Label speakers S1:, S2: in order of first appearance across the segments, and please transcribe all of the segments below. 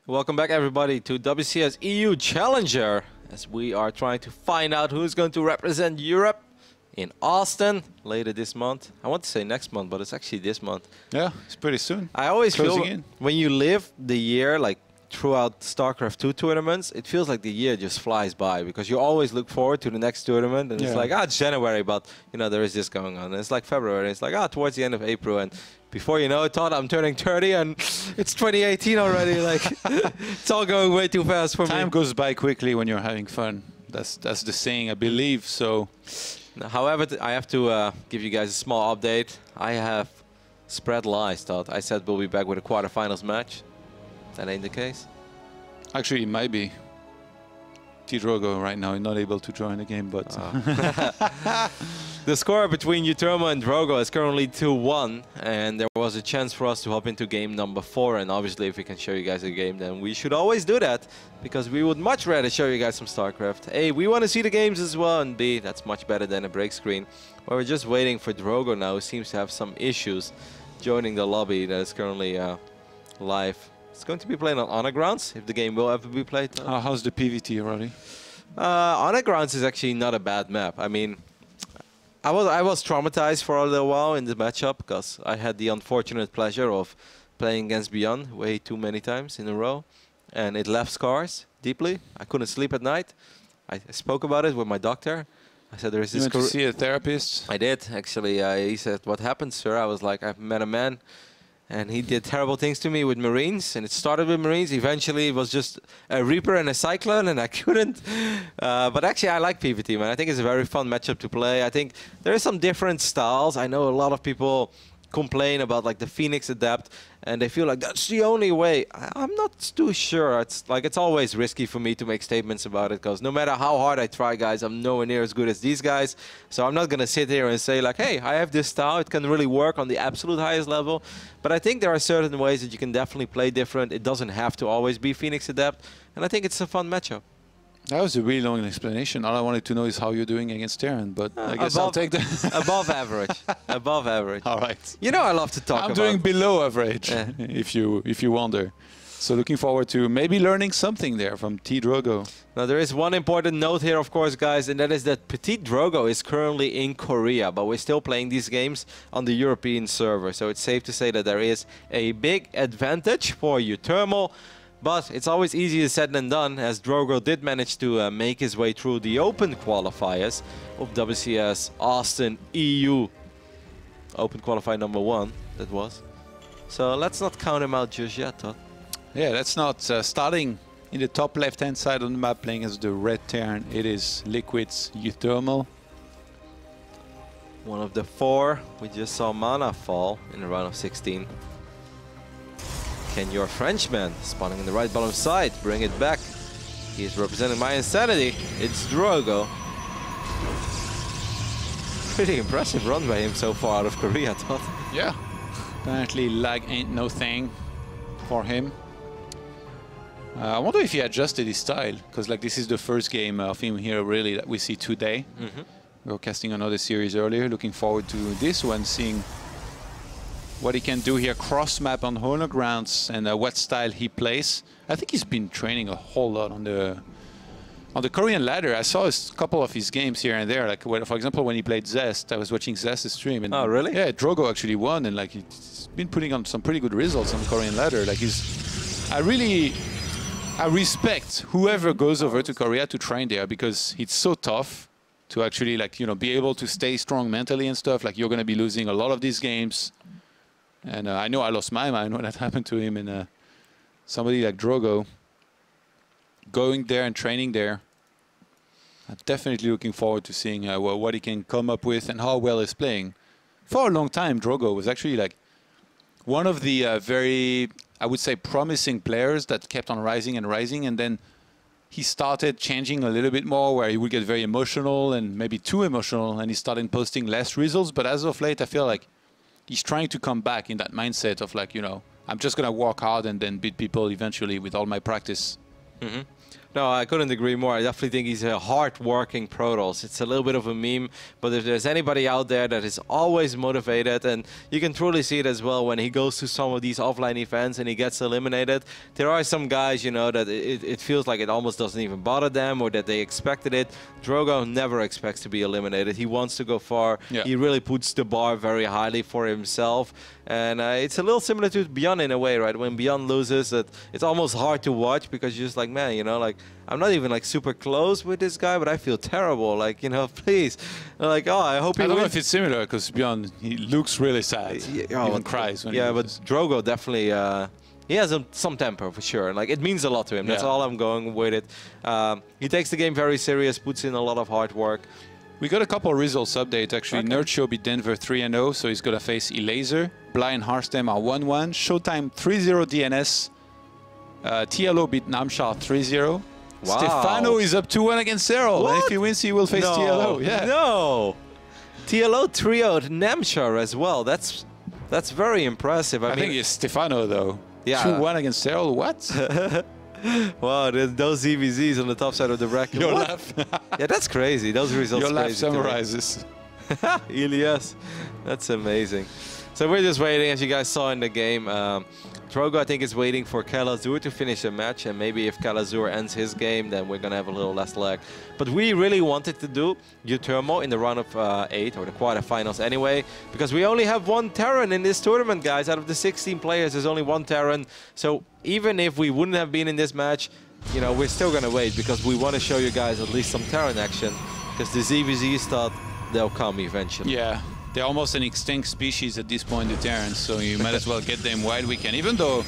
S1: Welcome back, everybody, to WCS EU Challenger, as we are trying to find out who's going to represent Europe in Austin later this month. I want to say next month, but it's actually this month.
S2: Yeah, it's pretty soon.
S1: I always feel when you live the year, like throughout StarCraft 2 tournaments, it feels like the year just flies by because you always look forward to the next tournament, and it's like, it's January, but you know there is this going on. And it's like February, it's like towards the end of April, and before you know it, Todd, I'm turning 30 and it's 2018 already. Like it's all going way too fast for me.
S2: Time goes by quickly when you're having fun. That's the saying, I believe. So,
S1: however, I have to give you guys a small update. I have spread lies, Todd. I said we'll be back with a quarterfinals match. That ain't the case.
S2: Actually, it might be. PtitDrogo right now is not able to join the game, but
S1: the score between Thermy and Drogo is currently 2-1, and there was a chance for us to hop into game number 4. And obviously, if we can show you guys a game, then we should always do that, because we would much rather show you guys some StarCraft. A, we want to see the games as well, and B, that's much better than a break screen. But we're just waiting for Drogo now, who seems to have some issues joining the lobby that is currently live. It's going to be played on Honor Grounds, if the game will ever be played.
S2: How's the PvT already?
S1: Honor Grounds is actually not a bad map. I mean, I was traumatized for a little while in the matchup because I had the unfortunate pleasure of playing against Beyond way too many times in a row, and it left scars deeply. I couldn't sleep at night. I spoke about it with my doctor. I said, "There is this."
S2: You went to see a therapist?
S1: I did actually. He said, "What happened, sir?" I was like, "I've met a man, and he did terrible things to me with Marines, and it started with Marines. Eventually, it was just a Reaper and a Cyclone, and I couldn't." But actually, I like PvT, man. I think it's a very fun matchup to play. I think there are some different styles. I know a lot of people complain about like the Phoenix Adept, and they feel like that's the only way. I'm not too sure. It's always risky for me to make statements about it, because no matter how hard I try, guys, I'm nowhere near as good as these guys. So I'm not gonna sit here and say like, hey, I have this style, it can really work on the absolute highest level. But I think there are certain ways that you can definitely play different. It doesn't have to always be Phoenix Adept, and I think it's a fun matchup.
S2: That was a really long explanation. All I wanted to know is how you're doing against Terran, but I guess I'll take that.
S1: Above average. Above average.
S2: All right.
S1: You know I love to talk
S2: I'm
S1: about...
S2: doing below average, if you wonder. So looking forward to maybe learning something there from PtitDrogo.
S1: Now there is one important note here, of course, guys, and that is that PtitDrogo is currently in Korea, but we're still playing these games on the European server. So it's safe to say that there is a big advantage for Thermy. But it's always easier said than done, as Drogo did manage to make his way through the open qualifiers of WCS Austin EU. Open qualifier number 1, that was. So let's not count him out just yet, Todd.
S2: Yeah, that's not starting in the top left-hand side on the map, playing as the red Terran. It is Liquid's Thermy.
S1: One of the 4. We just saw Mana fall in the round of 16. Can your Frenchman, spawning in the right bottom side, bring it back? He is representing my insanity. It's Drogo. Pretty impressive run by him so far out of Korea, Todd.
S2: Yeah. Apparently lag ain't no thing for him. I wonder if he adjusted his style, because like this is the first game of him here really that we see today. We were casting another series earlier. Looking forward to this one, seeing what he can do here, cross-map on Honor Grounds, and what style he plays. I think he's been training a whole lot on the Korean ladder. I saw a couple of his games here and there. Like, for example, when he played Zest, I was watching Zest's stream. And
S1: oh, really?
S2: Yeah, Drogo actually won, and like he's been putting on some pretty good results on the Korean ladder. Like I respect whoever goes over to Korea to train there, because it's so tough to actually be able to stay strong mentally and stuff. Like, you're going to be losing a lot of these games. And I know I lost my mind when that happened to him, and somebody like Drogo going there and training there. I'm definitely looking forward to seeing what he can come up with and how well he's playing. For a long time, Drogo was actually like one of the very, I would say, promising players that kept on rising and rising, and then he started changing a little bit more, where he would get very emotional and maybe too emotional, and he started posting less results. But as of late, I feel like he's trying to come back in that mindset of like, I'm just going to work hard and then beat people eventually with all my practice.
S1: No, I couldn't agree more. I definitely think he's a hard-working Protoss. It's a little bit of a meme, but if there's anybody out there that is always motivated, and you can truly see it as well when he goes to some of these offline events and he gets eliminated. There are some guys, you know, that it feels like it almost doesn't even bother them or that they expected it. Drogo never expects to be eliminated. He wants to go far.
S2: Yeah.
S1: He really puts the bar very highly for himself. And it's a little similar to Beyond in a way, right? When Beyond loses, it's almost hard to watch because you're just like, man, you know, like, I'm not even like super close with this guy, but I feel terrible. Like, you know, please. Like, oh, I hope he
S2: I don't know
S1: wins.
S2: if it's similar because Beyond, he looks really sad.
S1: Yeah,
S2: Even cries when he
S1: but
S2: loses.
S1: Drogo definitely, he has some temper for sure. Like, it means a lot to him. That's
S2: Yeah.
S1: all I'm going with it. He takes the game very serious, puts in a lot of hard work.
S2: We got a couple of results update actually.
S1: Okay.
S2: Nerdshow beat Denver 3-0, so he's gonna face Elaser. Bly and Harstem are 1-1. Showtime 3-0 DNS. TLO beat Namshar 3-0.
S1: Wow.
S2: Stefano is up 2-1 against Cyril. And if
S1: What?
S2: he wins, he will face TLO. Yeah.
S1: No. TLO 3-0'd Namshar as well. That's very impressive.
S2: I
S1: mean,
S2: think it's Stefano though.
S1: Yeah.
S2: 2-1 against Cyril. What?
S1: wow, those EVZs on the top side of the bracket.
S2: Your
S1: What?
S2: laugh.
S1: Yeah, that's crazy. Those results.
S2: Your laugh
S1: crazy to me.
S2: summarizes.
S1: Ilias, that's amazing. So we're just waiting, as you guys saw in the game. Drogo, I think, is waiting for Kalazur to finish the match, and maybe if Kalazur ends his game, then we're gonna have a little less lag. But we really wanted to do Utermo in the round of 8, or the quarterfinals anyway, because we only have one Terran in this tournament, guys. Out of the 16 players, there's only one Terran. So even if we wouldn't have been in this match, you know, we're still gonna wait because we want to show you guys at least some Terran action, because the ZVZ thought they'll come eventually.
S2: Yeah. They're almost an extinct species at this point, the Terrans, so you might as well get them while we can. Even though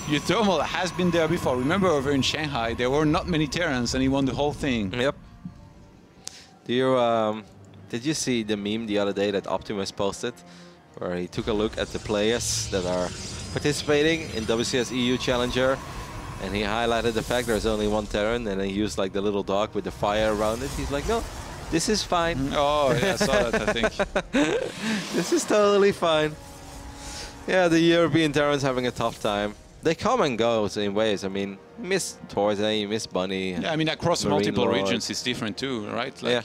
S2: Utermo has been there before. Remember over in Shanghai, there were not many Terrans and he won the whole thing.
S1: Yep. Did you see the meme the other day that Optimus posted, where he took a look at the players that are participating in WCS EU Challenger, and he highlighted the fact there's only one Terran, and he used like the little dog with the fire around it. He's like, no, this is fine.
S2: Oh, yeah, I saw that, I think.
S1: This is totally fine. Yeah, the European Terrans having a tough time. They come and go in ways. I mean, you miss Torzay, you miss Bunny.
S2: Yeah, I mean, across
S1: Marine
S2: multiple
S1: Lord.
S2: regions, it's different too, right? Like,
S1: Yeah.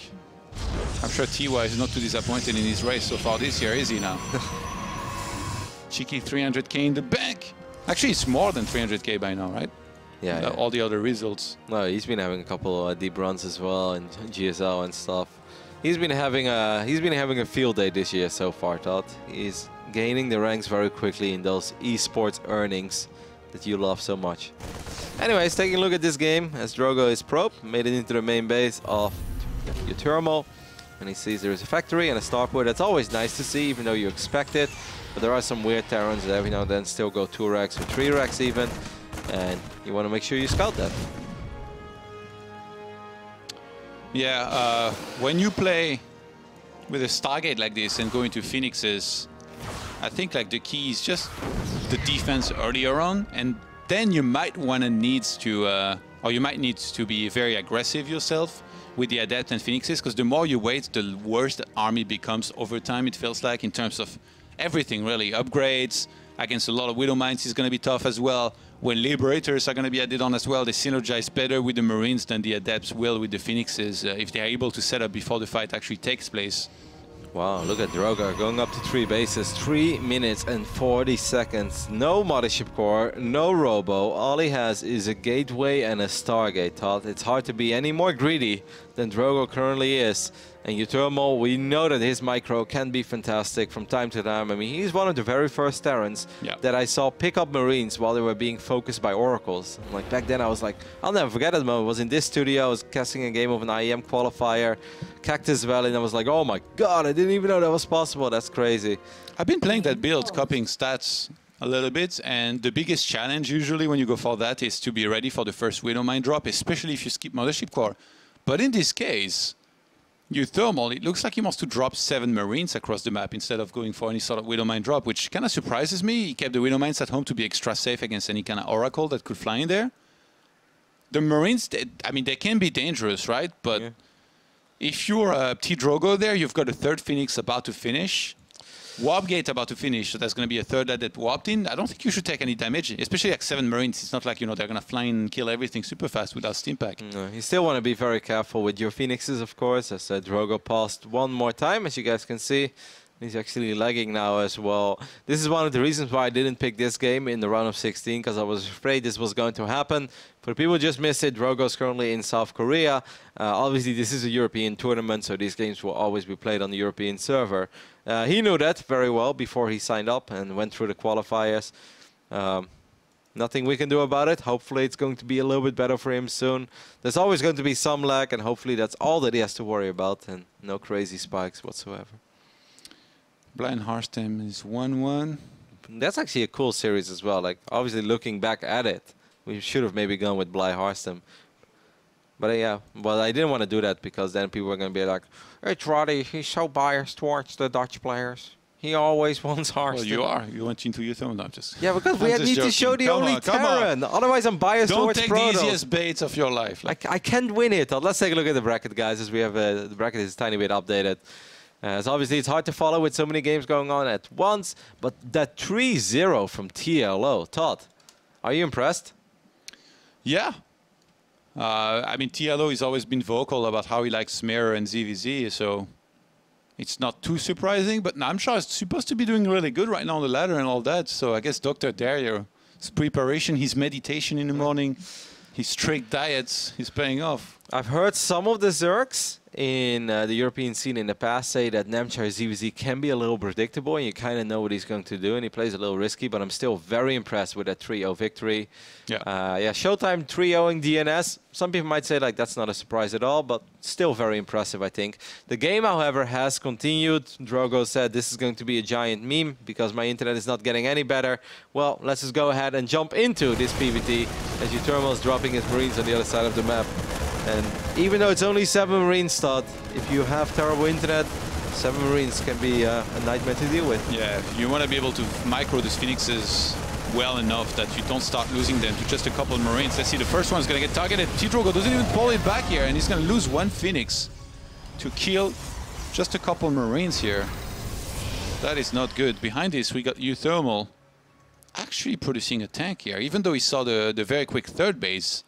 S2: I'm sure TY is not too disappointed in his race so far this year, is he now? Cheeky 300k in the bank. Actually, it's more than 300k by now, right?
S1: Yeah, yeah.
S2: All the other results.
S1: No, he's been having a couple deep runs as well, and GSL and stuff. He's been having a field day this year so far, Todd. He's gaining the ranks very quickly in those esports earnings that you love so much. Anyways, taking a look at this game, as Drogo is probe, made it into the main base of Utermo, and he sees there is a factory and a starport. That's always nice to see, even though you expect it. But there are some weird Terrans that every now and then still go 2 racks or 3 racks even, and you want to make sure you scout that.
S2: Yeah, when you play with a Stargate like this and go into Phoenixes, I think like the key is just the defense earlier on, and then you might want to need to be very aggressive yourself with the Adept and Phoenixes, because the more you wait, the worse the army becomes over time, it feels like, in terms of everything really. Upgrades against a lot of Widow Mines is going to be tough as well. When Liberators are going to be added on as well, they synergize better with the Marines than the Adepts will with the Phoenixes if they're able to set up before the fight actually takes place.
S1: Wow, look at Drogo going up to 3 bases, 3 minutes and 40 seconds. No Mothership Core, no Robo. All he has is a Gateway and a Stargate, Todd. It's hard to be any more greedy than Drogo currently is. And Utermo, we know that his micro can be fantastic from time to time. I mean, he's one of the very first Terrans that I saw pick up Marines while they were being focused by Oracles. Like back then, I was like, I'll never forget it. I was in this studio, I was casting a game of an IEM qualifier, Cactus Valley, and I was like, oh my god, I didn't even know that was possible. That's crazy.
S2: I've been playing that build, copying stats a little bit, and the biggest challenge usually when you go for that is to be ready for the first Widow Mine drop, especially if you skip Mothership Core. But in this case, Utermo, it looks like he wants to drop 7 Marines across the map instead of going for any sort of Widow Mine drop, which kind of surprises me. He kept the Widow Mines at home to be extra safe against any kind of Oracle that could fly in there. The Marines, I mean, they can be dangerous, right? But if you're PtitDrogo there, you've got a 3rd Phoenix about to finish. Warp gate about to finish, so there's going to be a third that warped in. I don't think you should take any damage, especially like 7 Marines. It's not like, you know, they're going to fly in and kill everything super fast without Steam Pack.
S1: No, you still want to be very careful with your Phoenixes, of course. As Drogo paused one more time, as you guys can see. He's actually lagging now as well. This is one of the reasons why I didn't pick this game in the round of 16, because I was afraid this was going to happen. For people who just missed it, Drogo's currently in South Korea. Obviously, this is a European tournament, so these games will always be played on the European server. He knew that very well before he signed up and went through the qualifiers. Nothing we can do about it. Hopefully, it's going to be a little bit better for him soon. There's always going to be some lag, and hopefully that's all that he has to worry about, and no crazy spikes whatsoever.
S2: Blind Harstem is 1-1.
S1: That's actually a cool series as well. Like, obviously, looking back at it, we should have maybe gone with Bly Harstem. But yeah, well, I didn't want to do that because then people were going to be like, hey, Trotty, he's so biased towards the Dutch players. He always wants Harstem.
S2: Well, you are. You went into your thumb. No, I'm just...
S1: Yeah, because we need to show the only Terran. Otherwise, I'm biased towards Proto.
S2: Don't take the easiest baits of your life.
S1: Like, I can't win it. Let's take a look at the bracket, guys, as we have the bracket is a tiny bit updated. So obviously, it's hard to follow with so many games going on at once. But that 3-0 from TLO, Todd, are you impressed?
S2: Yeah. I mean, TLO has always been vocal about how he likes Smear and TvZ, so it's not too surprising. But I'm sure he's supposed to be doing really good right now on the ladder and all that. So I guess Dr. Dario's preparation, his meditation in the morning, his strict diets, is paying off.
S1: I've heard some of the Zergs in the European scene in the past say that Nemchar TvZ can be a little predictable and you kind of know what he's going to do, and he plays a little risky, but I'm still very impressed with that 3-0 victory. Yeah, Showtime 3-0ing DNS. Some people might say like that's not a surprise at all, but still very impressive, I think. The game, however, has continued. Drogo said this is going to be a giant meme because my internet is not getting any better. Well, let's just go ahead and jump into this PvT as Utermal is dropping his Marines on the other side of the map. And even though it's only 7 Marines, Todd, if you have terrible internet, 7 Marines can be a nightmare to deal with.
S2: Yeah, you want to be able to micro these Phoenixes well enough that you don't start losing them to just a couple of Marines. Let's see, the first one's going to get targeted. PtitDrogo doesn't even pull it back here, and he's going to lose 1 Phoenix to kill just a couple of Marines here. That is not good. Behind this, we got Uthermal actually producing a tank here, even though he saw the very quick third base.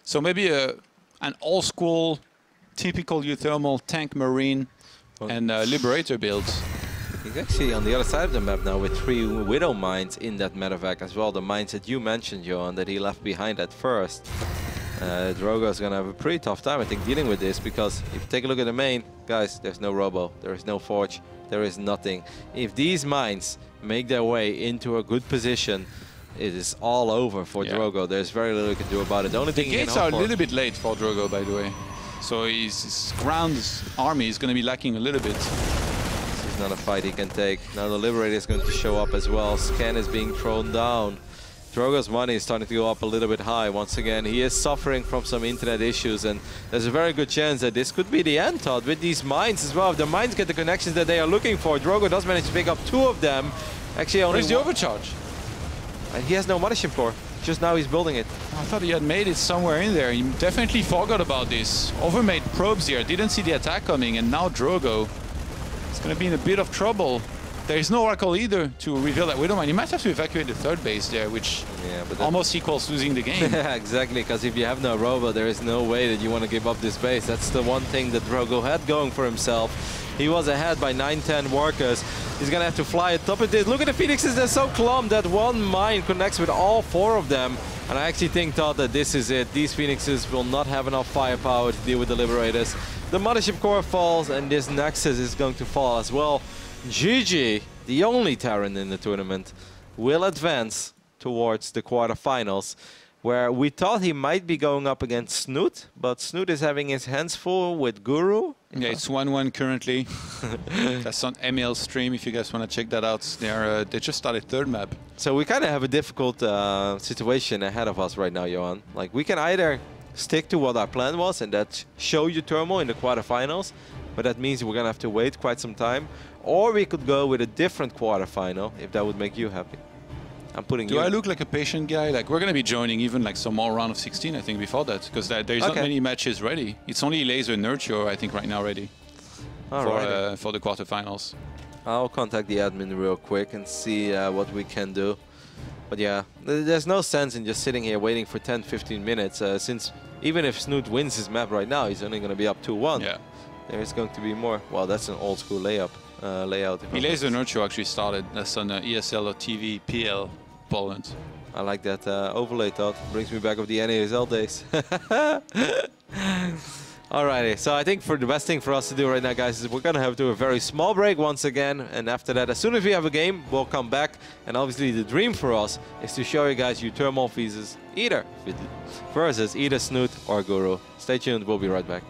S2: So maybe an old-school, typical Uthermal tank Marine and Liberator build.
S1: He's actually on the other side of the map now with 3 Widow mines in that medevac as well. The mines that you mentioned, Johan, that he left behind at first. Drogo is going to have a pretty tough time, I think, dealing with this, because if you take a look at the main, guys, there's no Robo, there is no Forge, there is nothing. If these mines make their way into a good position, it is all over for Drogo. There's very little you can do about it. The only thing
S2: the gates are a little bit late for Drogo, by the way. So his ground army is going to be lacking a little bit.
S1: This is not a fight he can take. Now the Liberator is going to show up as well. Scan is being thrown down. Drogo's money is starting to go up a little bit high once again. He is suffering from some internet issues, and there's a very good chance that this could be the end, Todd, with these mines as well. If the mines get the connections that they are looking for, Drogo does manage to pick up 2 of them. Actually, only
S2: where's the overcharge?
S1: He has no mothership core. Just now he's building it.
S2: I thought he had made it somewhere in there. He definitely forgot about this. Overmade probes here. Didn't see the attack coming, and now Drogo is going to be in a bit of trouble. There is no Oracle either to reveal that Widowmine. He might have to evacuate the third base there, which almost equals losing the game.
S1: Yeah, exactly, because if you have no Robo, there is no way that you want to give up this base. That's the one thing that Drogo had going for himself. He was ahead by 9-10 workers. He's going to have to fly atop of this. Look at the Phoenixes, they're so clumped that one mine connects with all 4 of them. And I actually think, Todd, that this is it. These Phoenixes will not have enough firepower to deal with the Liberators. The Mothership Core falls, and this Nexus is going to fall as well. GG, the only Terran in the tournament, will advance towards the quarterfinals, where we thought he might be going up against Snoot, but Snoot is having his hands full with Guru.
S2: Yeah, it's 1-1 currently. That's on ML stream if you guys want to check that out. They just started third map.
S1: So we kind of have a difficult situation ahead of us right now, Johan. Like, we can either stick to what our plan was, and that's show Uthermal in the quarterfinals, but that means we're going to have to wait quite some time. Or we could go with a different quarterfinal, if that would make you happy. I'm putting
S2: Do I look like a patient guy? Like, we're going to be joining even like some more round of 16, I think, before that, because there's not many matches ready. It's only Laser and Nurture, I think, right now ready for the quarterfinals.
S1: I'll contact the admin real quick and see what we can do. But yeah, there's no sense in just sitting here waiting for 10-15 minutes, since even if Snoot wins his map right now, he's only going to be up 2-1.
S2: Yeah.
S1: There's going to be more. Well, that's an old school layout.
S2: Miles the Nurture actually started. That's on ESL or TV PL Poland.
S1: I like that overlay thought. Brings me back of the NASL days. Alrighty, so I think for the best thing for us to do right now, guys, is we're going to have to do a very small break once again. And after that, as soon as we have a game, we'll come back. And obviously the dream for us is to show you guys thermal pieces versus either Snoot or Guru. Stay tuned, we'll be right back.